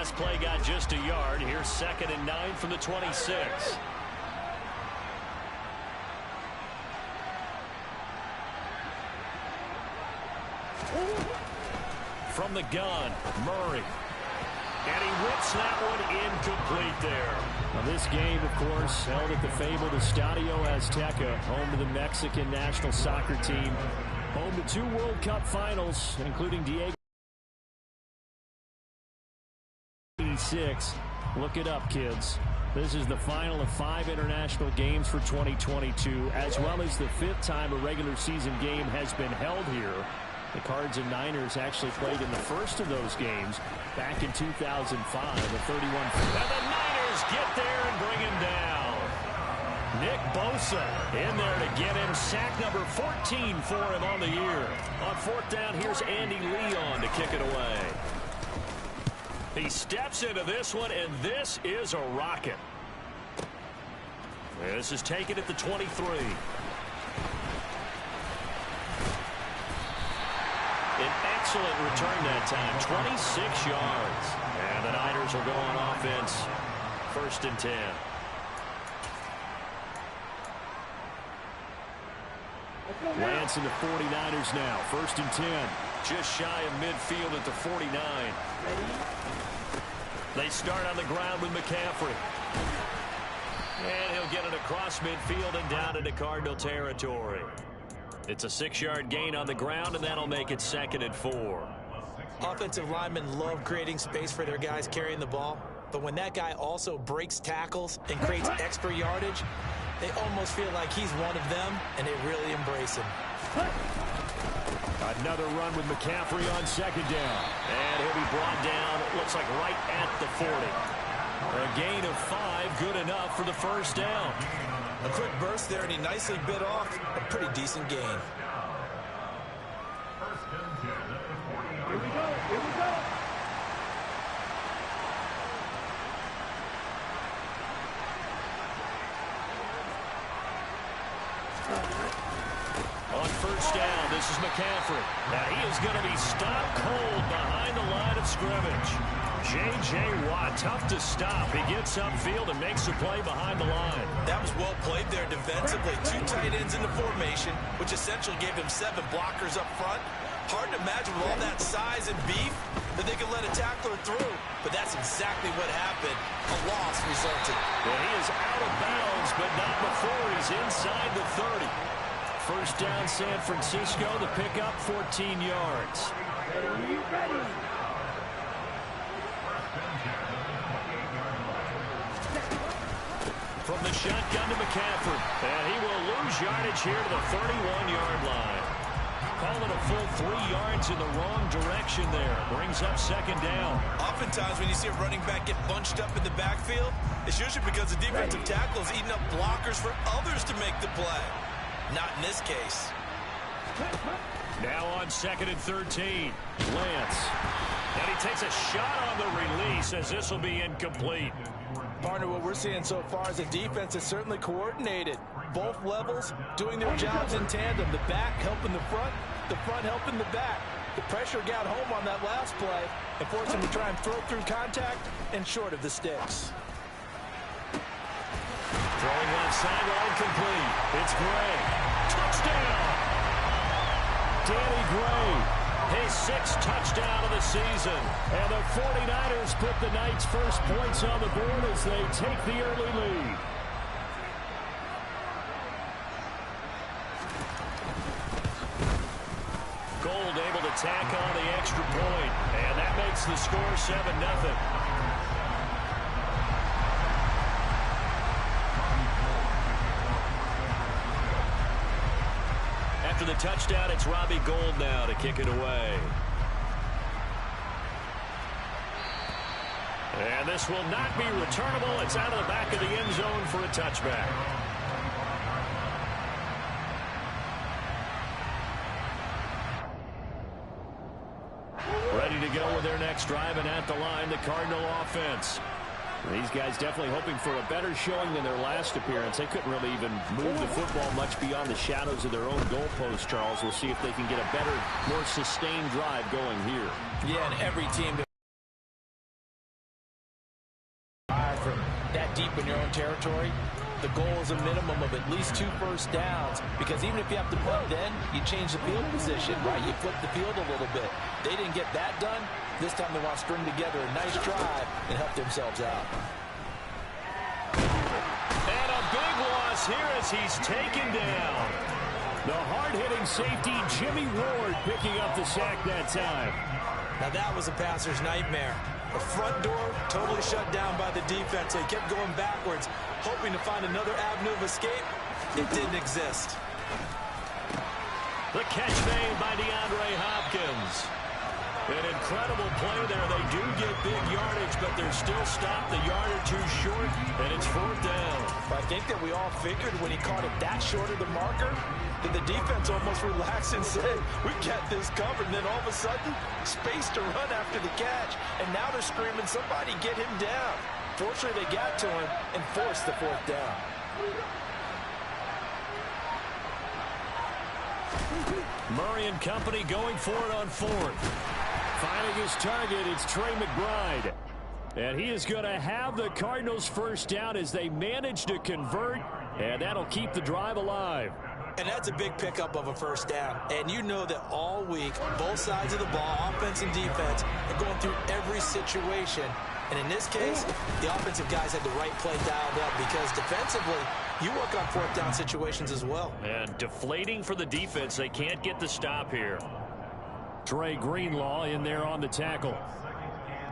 last play got just a yard. Here's 2nd and 9 from the 26. From the gun, Murray. And he whips that one incomplete there. Now this game, of course, held at the fabled Estadio Azteca, home to the Mexican national soccer team. Home to 2 World Cup finals, including Diego. Look it up, kids. This is the final of 5 international games for 2022, as well as the 5th time a regular season game has been held here. The Cards and Niners actually played in the first of those games back in 2005, a 31. And the Niners get there and bring him down. Nick Bosa in there to get him sack number 14 for him on the year. On 4th down, here's Andy Leon to kick it away. He steps into this one, and this is a rocket. This is taken at the 23. An excellent return that time, 26 yards. And the Niners will go on offense, 1st and 10. Lance and the 49ers now, 1st and 10. Just shy of midfield at the 49. They start on the ground with McCaffrey. And he'll get it across midfield and down into Cardinal territory. It's a 6-yard gain on the ground, and that'll make it 2nd and 4. Offensive linemen love creating space for their guys carrying the ball, but when that guy also breaks tackles and creates extra yardage, they almost feel like he's one of them, and they really embrace him. Another run with McCaffrey on 2nd down. And he'll be brought down, it looks like right at the 40. A gain of 5, good enough for the 1st down. A quick burst there, and he nicely bit off a pretty decent gain. Here we go, here we go. On 1st down, this is McCaffrey. Now he is going to be stopped cold behind the line of scrimmage. J.J. Watt, tough to stop. He gets upfield and makes a play behind the line. That was well played there defensively. 2 tight ends in the formation, which essentially gave him 7 blockers up front. Hard to imagine with all that size and beef that they could let a tackler through. But that's exactly what happened. A loss resulted. Well, he is out of bounds, but not before he's inside the 30. 1st down, San Francisco. The pickup, 14 yards. Ready, ready. From the shotgun to McCaffrey. And he will lose yardage here to the 31-yard line. Call it a full 3 yards in the wrong direction there. Brings up 2nd down. Oftentimes when you see a running back get bunched up in the backfield, it's usually because the defensive tackle is eating up blockers for others to make the play. Not in this case. Now on 2nd and 13. Lance. And he takes a shot on the release as this will be incomplete. Partner, what we're seeing so far is a defense that's certainly coordinated. Both levels doing their jobs in tandem. The back helping the front helping the back. The pressure got home on that last play and forced him to try and throw through contact and short of the sticks. Throwing left sideline complete. It's Gray. Touchdown! Danny Gray. His 6th touchdown of the season. And the 49ers put the Knights' first points on the board as they take the early lead. Gold able to tack on the extra point. And that makes the score 7-0. After the touchdown, it's Robbie Gould now to kick it away. And this will not be returnable. It's out of the back of the end zone for a touchback. Ready to go with their next drive, and at the line, the Cardinal offense. These guys definitely hoping for a better showing than their last appearance. They couldn't really even move the football much beyond the shadows of their own goalpost, Charles. We'll see if they can get a better, more sustained drive going here. Yeah, and every team deep in your own territory, the goal is a minimum of at least 2 first downs, because even if you have to punt then, you change the field position, right? You flip the field a little bit. They didn't get that done. This time they want to string together a nice drive and help themselves out. And a big loss here as he's taken down. The hard-hitting safety, Jimmy Ward, picking up the sack that time. Now that was a passer's nightmare. The front door totally shut down by the defense. They kept going backwards, hoping to find another avenue of escape. It didn't exist. The catch made by DeAndre Hopkins. An incredible play there. They do get big yardage, but they're still stopped a yard or two short, and it's 4th down. I think that we all figured when he caught it that short of the marker, that the defense almost relaxed and said, we got this covered. And then all of a sudden, space to run after the catch. And now they're screaming, somebody get him down. Fortunately, they got to him and forced the 4th down. Murray and company going for it on 4th. Finding his target, it's Trey McBride. And he is going to have the Cardinals first down as they manage to convert, and that'll keep the drive alive. And that's a big pickup of a first down. And you know that all week, both sides of the ball, offense and defense, are going through every situation. And in this case, the offensive guys had the right play dialed up because defensively, you work on 4th down situations as well. And deflating for the defense. They can't get the stop here. Dre Greenlaw in there on the tackle.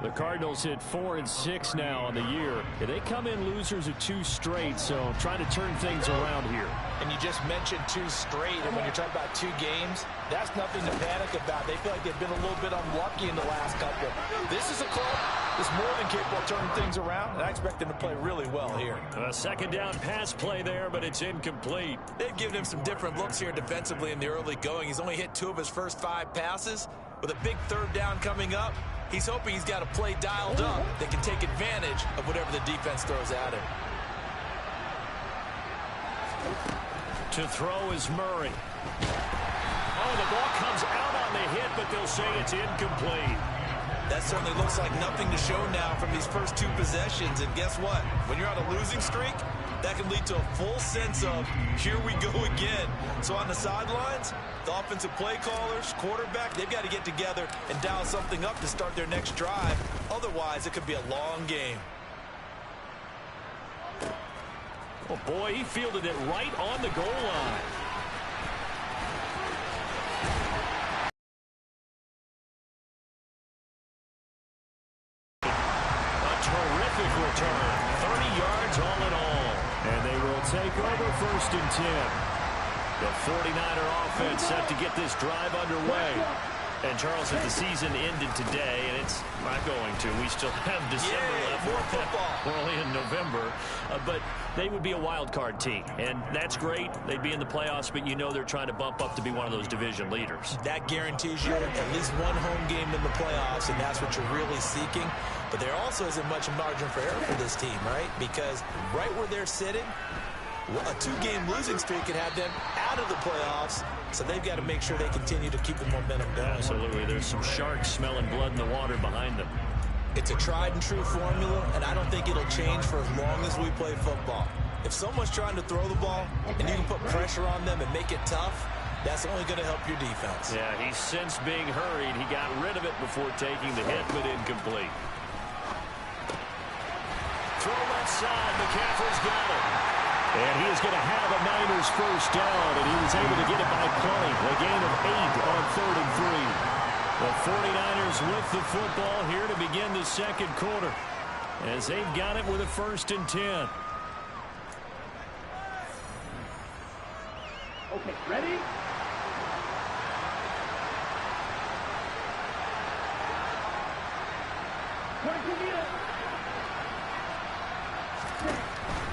The Cardinals hit 4-6 now on the year. They come in losers of 2 straight, so trying to turn things around here. And you just mentioned 2 straight, and when you're talking about 2 games, that's nothing to panic about. They feel like they've been a little bit unlucky in the last couple. This is a club that's more than capable of turning things around, and I expect them to play really well here. A 2nd down pass play there, but it's incomplete. They've given him some different looks here defensively in the early going. He's only hit 2 of his first 5 passes. With a big 3rd down coming up, he's hoping he's got a play dialed up that can take advantage of whatever the defense throws at him. To throw is Murray. Oh, the ball comes out on the hit, but they'll say it's incomplete. That certainly looks like nothing to show now from these first 2 possessions. And guess what? When you're on a losing streak, that can lead to a full sense of, here we go again. So on the sidelines, the offensive play callers, quarterback, they've got to get together and dial something up to start their next drive. Otherwise, it could be a long game. Oh, boy, he fielded it right on the goal line. A terrific return. 30 yards all in all. And they will take over 1st and 10. The 49er offense set to get this drive underway. And, Charles, if the season ended today, and it's not going to, we still have December left. More football. We're only in November. But they would be a wild card team. And that's great. They'd be in the playoffs, but you know they're trying to bump up to be one of those division leaders. That guarantees you at least 1 home game in the playoffs, and that's what you're really seeking. But there also isn't much margin for error for this team, right? Because right where they're sitting, a 2-game losing streak could have them out of the playoffs, so they've got to make sure they continue to keep the momentum going. Absolutely. There's some sharks smelling blood in the water behind them. It's a tried-and-true formula, and I don't think it'll change for as long as we play football. If someone's trying to throw the ball and you can put pressure on them and make it tough, that's only going to help your defense. Yeah, he's since being hurried. He got rid of it before taking the hit, but incomplete. Throw left side. McCaffrey's got it. And he is going to have a Niners first down, and he was able to get it by plenty. A gain of 8 on 3rd and 3. The 49ers with the football here to begin the 2nd quarter, as they've got it with a 1st and 10. Okay, ready? Where'd you get it?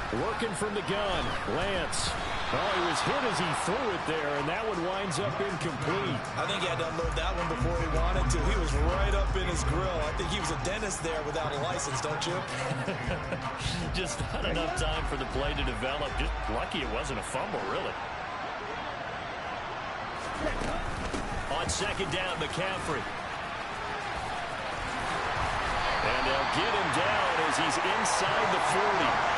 Working from the gun, Lance. Oh, he was hit as he threw it there, and that one winds up incomplete. I think he had to unload that one before he wanted to. He was right up in his grill. I think he was a dentist there without a license, don't you? Just not enough time for the play to develop. Just lucky it wasn't a fumble, really. On 2nd down, McCaffrey. And they'll get him down as he's inside the 40.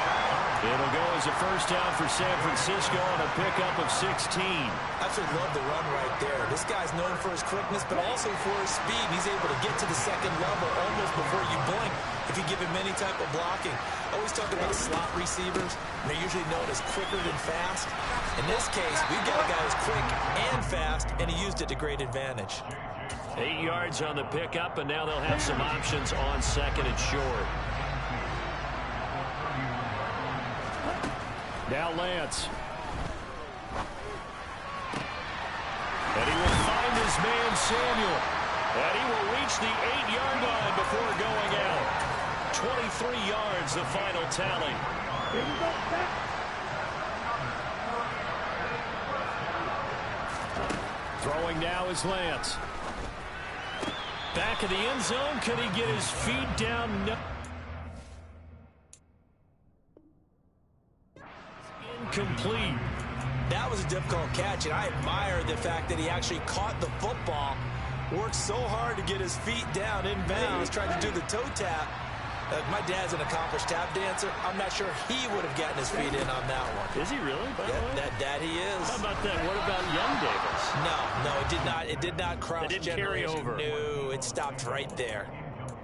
It'll go as a first down for San Francisco on a pickup of 16. I actually love the run right there. This guy's known for his quickness, but also for his speed. He's able to get to the second level almost before you blink if you give him any type of blocking. I always talk about slot receivers. They're usually known as quicker than fast. In this case, we've got a guy who's quick and fast, and he used it to great advantage. 8 yards on the pickup, and now they'll have some options on second and short. Now Lance. And he will find his man Samuel. And he will reach the 8-yard line before going out. 23 yards, the final tally. Throwing now is Lance. Back of the end zone. Could he get his feet down? No. Incomplete. That was a difficult catch, and I admire the fact that he actually caught the football, worked so hard to get his feet down inbounds, tried to do the toe tap. My dad's an accomplished tap dancer. I'm not sure he would have gotten his feet in on that one. Is he really? That he is. How about that? What about Young Davis? No, it did not. It did not cross. It didn't carry over. No, it stopped right there.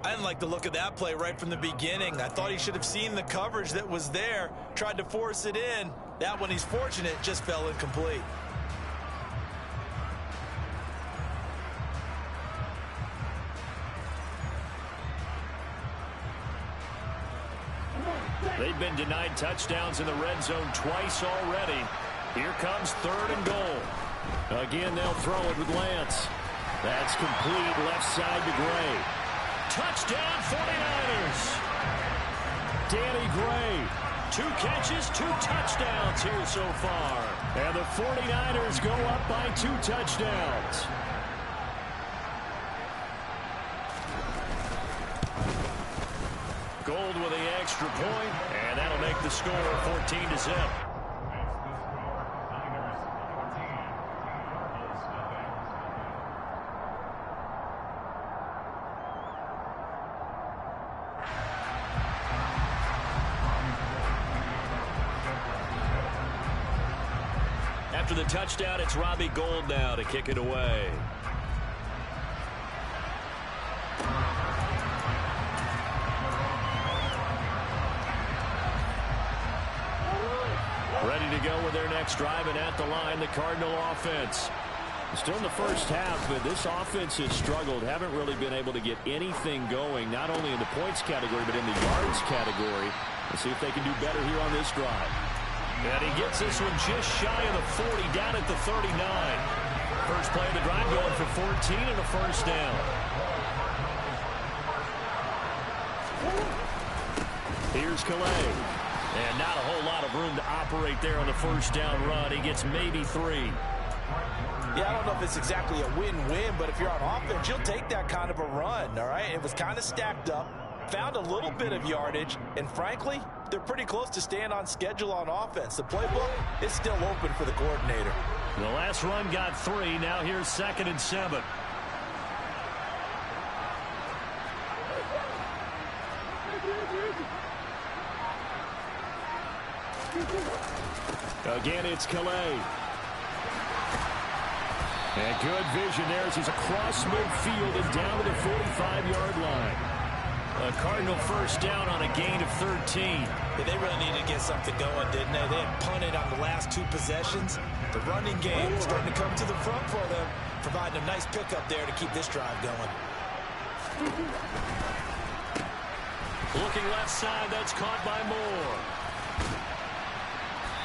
I didn't like the look of that play right from the beginning. I thought he should have seen the coverage that was there, tried to force it in. That one, he's fortunate, just fell incomplete. They've been denied touchdowns in the red zone twice already. Here comes 3rd and goal. Again, they'll throw it with Lance. That's complete, left side to Gray. Touchdown 49ers. Danny Gray. 2 catches, 2 touchdowns here so far. And the 49ers go up by 2 touchdowns. Gold with the extra point, and that'll make the score 14-0. After the touchdown, it's Robbie Gould now to kick it away. Ready to go with their next drive, and at the line, the Cardinal offense. Still in the first half, but this offense has struggled. Haven't really been able to get anything going, not only in the points category, but in the yards category. Let's see if they can do better here on this drive. And he gets this one just shy of the 40, down at the 39. First play of the drive going for 14 and a first down. Here's Calais. And not a whole lot of room to operate there on the first down run. He gets maybe 3. Yeah, I don't know if it's exactly a win-win, but if you're on offense, you'll take that kind of a run, all right? It was kind of stacked up, found a little bit of yardage, and frankly, they're pretty close to staying on schedule on offense. The playbook is still open for the coordinator. The last run got 3. Now here's 2nd and 7. Again, it's Calais. And good vision there as he's across midfield and down to the 45-yard line. A Cardinal first down on a gain of 13. Yeah, they really needed to get something going, didn't they? They had punted on the last 2 possessions. The running game is starting to come to the front for them, providing a nice pickup there to keep this drive going. Looking left side, that's caught by Moore.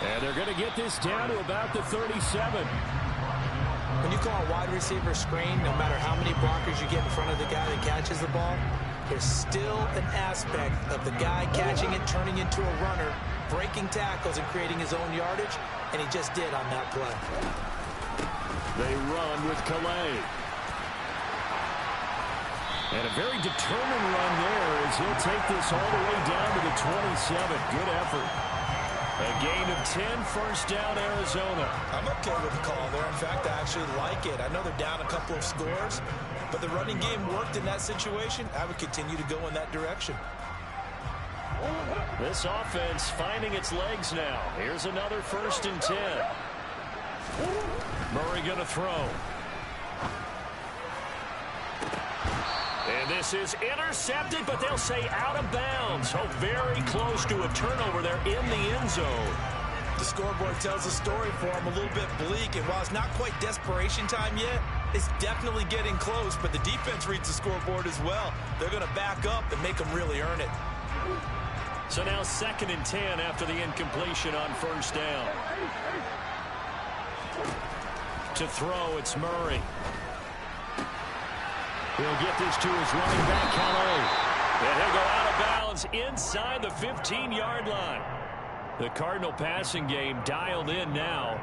And they're going to get this down to about the 37. When you call a wide receiver screen, no matter how many blockers you get in front of the guy that catches the ball, there's still an aspect of the guy catching it, turning into a runner, breaking tackles and creating his own yardage, and he just did on that play. They run with Calais. And a very determined run there as he'll take this all the way down to the 27. Good effort. A gain of 10, first down, Arizona. I'm okay with the call there. In fact, I actually like it. I know they're down a couple of scores, but the running game worked in that situation. I would continue to go in that direction. This offense finding its legs now. Here's another 1st and 10. Murray going to throw. And this is intercepted, but they'll say out of bounds. So very close to a turnover there in the end zone. The scoreboard tells a story for him, a little bit bleak, and while it's not quite desperation time yet, it's definitely getting close, but the defense reads the scoreboard as well. They're going to back up and make them really earn it. So now 2nd and 10 after the incompletion on 1st down. To throw, it's Murray. He'll get this to his running back, Calais. And he'll go out of bounds inside the 15-yard line. The Cardinal passing game dialed in now.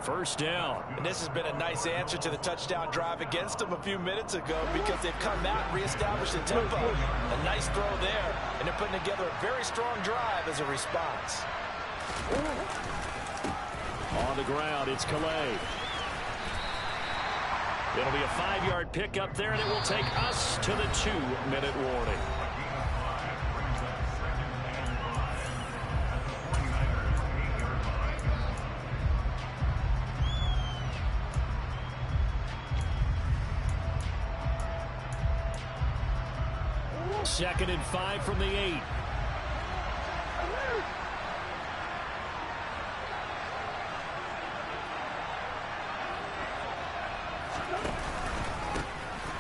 1st down. And this has been a nice answer to the touchdown drive against them a few minutes ago because they've come out and reestablished the tempo. A nice throw there, and they're putting together a very strong drive as a response. On the ground, it's Calais. It'll be a 5-yard pickup there, and it will take us to the 2-minute warning. Second and 5 from the 8.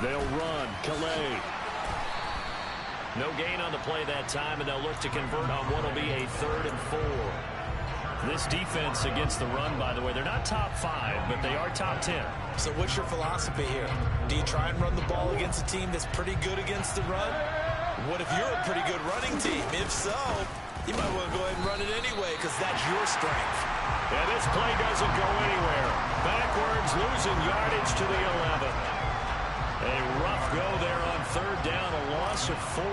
They'll run. Calais. No gain on the play that time, and they'll look to convert on what will be a 3rd and 4. This defense against the run, by the way, they're not top 5, but they are top 10. So what's your philosophy here? Do you try and run the ball against a team that's pretty good against the run? What if you're a pretty good running team? If so, you might want to go ahead and run it anyway because that's your strength. And this play doesn't go anywhere. Backwards, losing yardage to the 11. A rough go there on 3rd down, a loss of 4.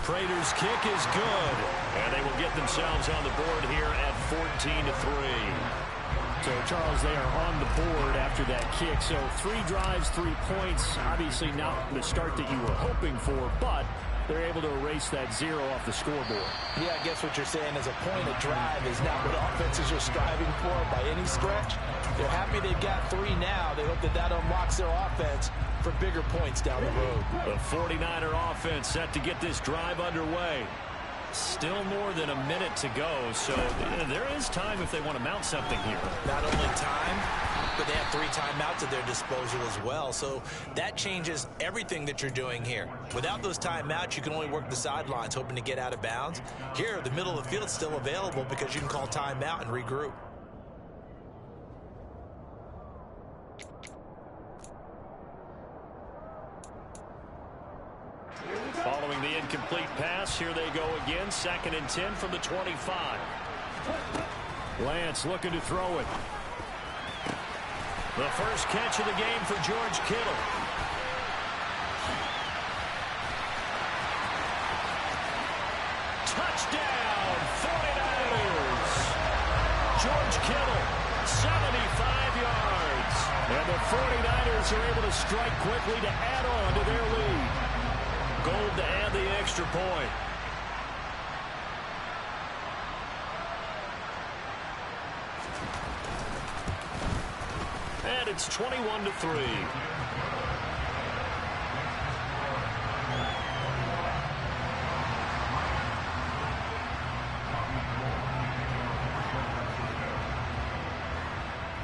Prater's kick is good, and they will get themselves on the board here at 14-3. So, Charles, they are on the board after that kick. So 3 drives, 3 points. Obviously not the start that you were hoping for, but they're able to erase that 0 off the scoreboard. Yeah, I guess what you're saying is a point of drive is not what offenses are striving for by any stretch. They're happy they've got 3 now. They hope that that unlocks their offense for bigger points down the road. The 49er offense set to get this drive underway. Still more than a minute to go, so there is time if they want to mount something here. Not only time, but they have 3 timeouts at their disposal as well, so that changes everything that you're doing here. Without those timeouts, you can only work the sidelines, hoping to get out of bounds. Here, the middle of the field is still available because you can call timeout and regroup. Following the incomplete pass, here they go again. 2nd and 10 from the 25. Lance looking to throw it. The first catch of the game for George Kittle. Touchdown, 49ers. George Kittle, 75 yards. And the 49ers are able to strike quickly to add on to their lead. Gold to add the extra point. And it's 21-3.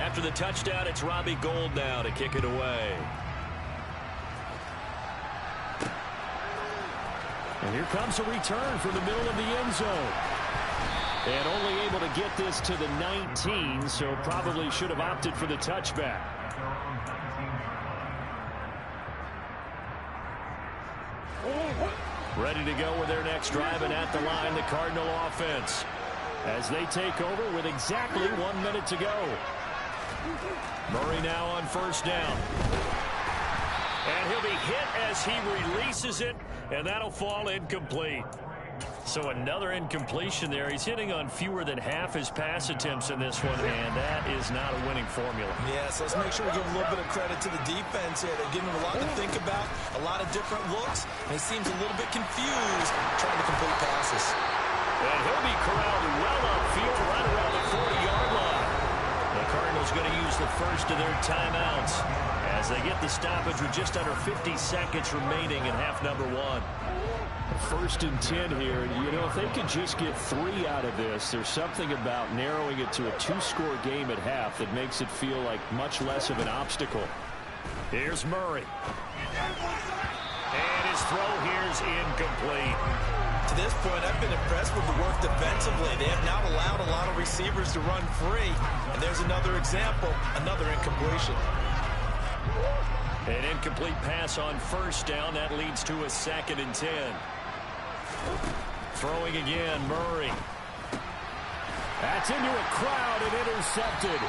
After the touchdown, it's Robbie Gould now to kick it away. And here comes a return from the middle of the end zone. And only able to get this to the 19, so probably should have opted for the touchback. Ready to go with their next drive, and at the line, the Cardinal offense, as they take over with exactly 1 minute to go. Murray now on 1st down. And he'll be hit as he releases it, and that'll fall incomplete. So another incompletion there. He's hitting on fewer than half his pass attempts in this one, and that is not a winning formula. Yeah, so let's make sure we give a little bit of credit to the defense here. They're giving him a lot to think about, a lot of different looks, and he seems a little bit confused trying to complete passes. And he'll be corralled well upfield right around the 40-yard line. The Cardinals going to use the first of their timeouts as they get the stoppage with just under 50 seconds remaining in half number 1. 1st and 10 here. You know, if they could just get 3 out of this, there's something about narrowing it to a 2-score game at half that makes it feel like much less of an obstacle. Here's Murray. And his throw here's incomplete. To this point, I've been impressed with the work defensively. They have not allowed a lot of receivers to run free. And there's another example, another incompletion. An incomplete pass on 1st down. That leads to a 2nd and 10. Throwing again, Murray. That's into a crowd and intercepted.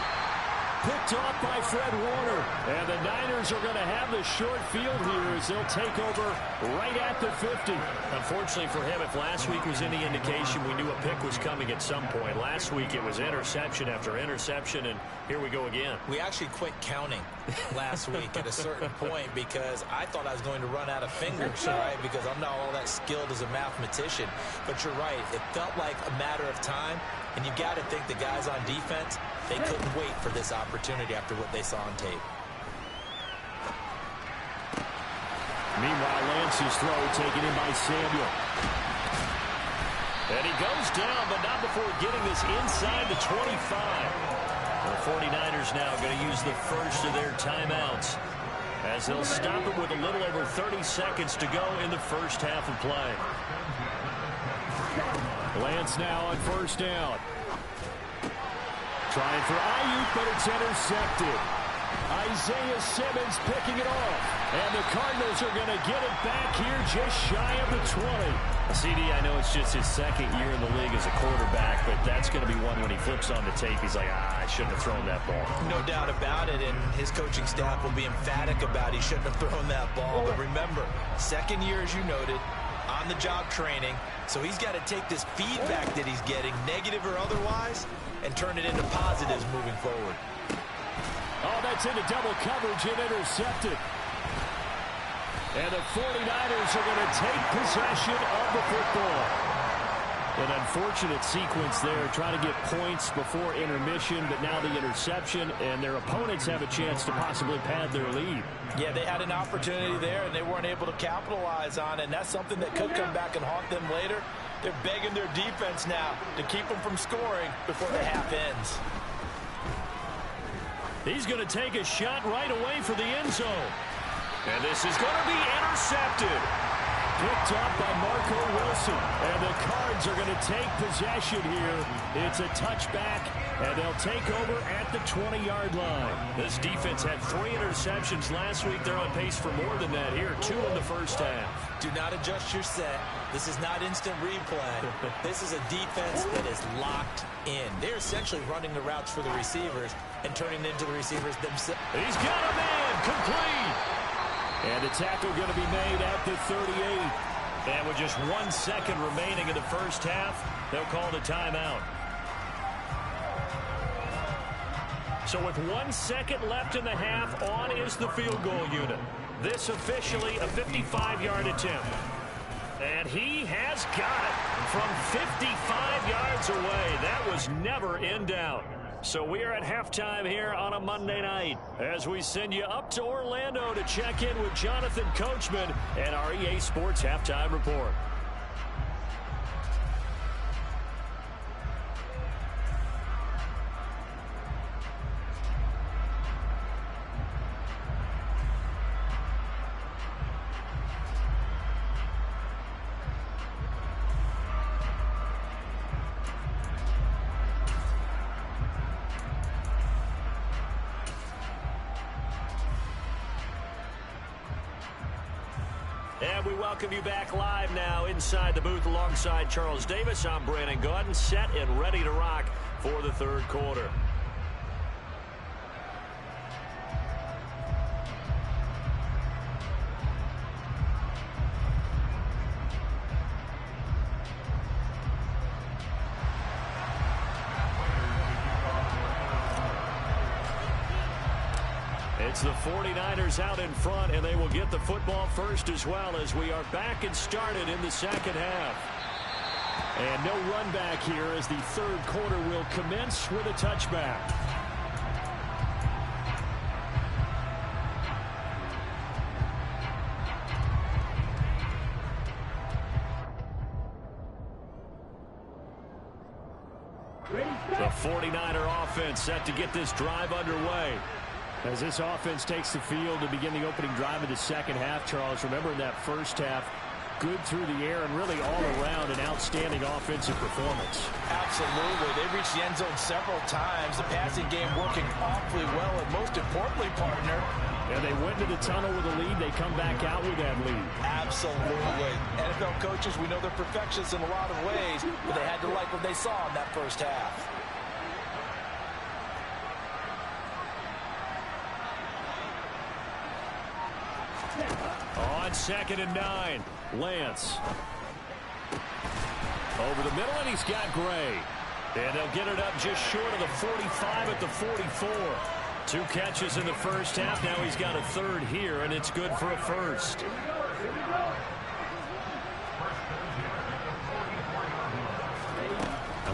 Picked off by Fred Warner. And the Niners are going to have the short field here as they'll take over right at the 50. Unfortunately for him, if last week was any indication, we knew a pick was coming at some point. Last week it was interception after interception, and here we go again. We actually quit counting last week at a certain point because I thought I was going to run out of fingers, right? Because I'm not all that skilled as a mathematician. But you're right. It felt like a matter of time, and you got to think the guys on defense, they couldn't wait for this opportunity after what they saw on tape. Meanwhile, Lance's throw taken in by Samuel. And he goes down, but not before getting this inside the 25. The 49ers now going to use the first of their timeouts as they'll stop it with a little over 30 seconds to go in the first half of play. Lance now on 1st down. Trying for Ayuk, but it's intercepted. Isaiah Simmons picking it off. And the Cardinals are going to get it back here just shy of the 20. CD, I know it's just his 2nd year in the league as a quarterback, but that's going to be one when he flips on the tape. He's like, I shouldn't have thrown that ball. No doubt about it, and his coaching staff will be emphatic about he shouldn't have thrown that ball. But remember, 2nd year, as you noted, on-the-job training, so he's got to take this feedback that he's getting, negative or otherwise, and turn it into positives moving forward. Oh, that's into double coverage and intercepted. And the 49ers are going to take possession of the football. An unfortunate sequence there, trying to get points before intermission, but now the interception, and their opponents have a chance to possibly pad their lead. Yeah, they had an opportunity there, and they weren't able to capitalize on it, and that's something that could come back and haunt them later. They're begging their defense now to keep them from scoring before the half ends. He's going to take a shot right away for the end zone. And this is going to be intercepted. Picked up by Marco Wilson. And the Cards are going to take possession here. It's a touchback, and they'll take over at the 20-yard line. This defense had 3 interceptions last week. They're on pace for more than that here. 2 in the first half. Do not adjust your set. This is not instant replay. This is a defense that is locked in. They're essentially running the routes for the receivers and turning it into the receivers themselves. He's got a man complete. And the tackle going to be made at the 38. And with just 1 second remaining in the first half, they'll call the timeout. So with 1 second left in the half, on is the field goal unit. This officially a 55-yard attempt. And he has got it from 55 yards away. That was never in doubt. So we are at halftime here on a Monday night as we send you up to Orlando to check in with Jonathan Coachman and our EA Sports Halftime Report. And we welcome you back live now inside the booth alongside Charles Davis. I'm Brandon Gaudin, set and ready to rock for the third quarter. It's the 49ers out in front, and they will get the football first as well as we are back and started in the second half. And no run back here as the third quarter will commence with a touchback. The 49er offense set to get this drive underway. As this offense takes the field to begin the opening drive of the second half, Charles, remember in that first half, good through the air and really all around an outstanding offensive performance. Absolutely. They reached the end zone several times. The passing game working awfully well, and most importantly, partner, and they went to the tunnel with a lead. They come back out with that lead. Absolutely. NFL coaches, we know they're perfectionists in a lot of ways, but they had to like what they saw in that first half. On 2nd and 9, Lance. Over the middle, and he's got Gray. And they'll get it up just short of the 45 at the 44. 2 catches in the first half. Now he's got a third here, and it's good for a first.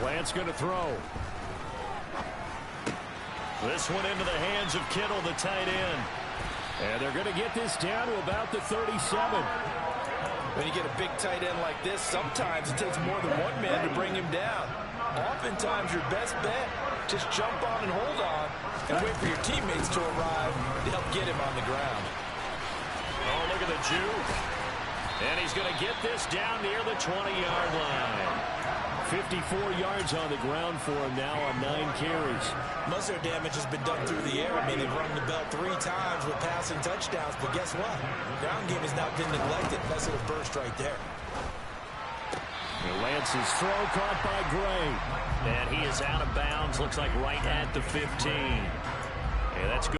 Lance going to throw. This one into the hands of Kittle, the tight end. And they're going to get this down to about the 37. When you get a big tight end like this, sometimes it takes more than one man to bring him down. Oftentimes, your best bet, just jump on and hold on and wait for your teammates to arrive to help get him on the ground. Oh, look at the juke. And he's going to get this down near the 20-yard line. 54 yards on the ground for him now on 9 carries. Most of their damage has been done through the air. I mean, they've rung the bell 3 times with passing touchdowns, but guess what? The ground game has now been neglected. Nice little burst right there. Lance's throw caught by Gray. And he is out of bounds. Looks like right at the 15. And that's good.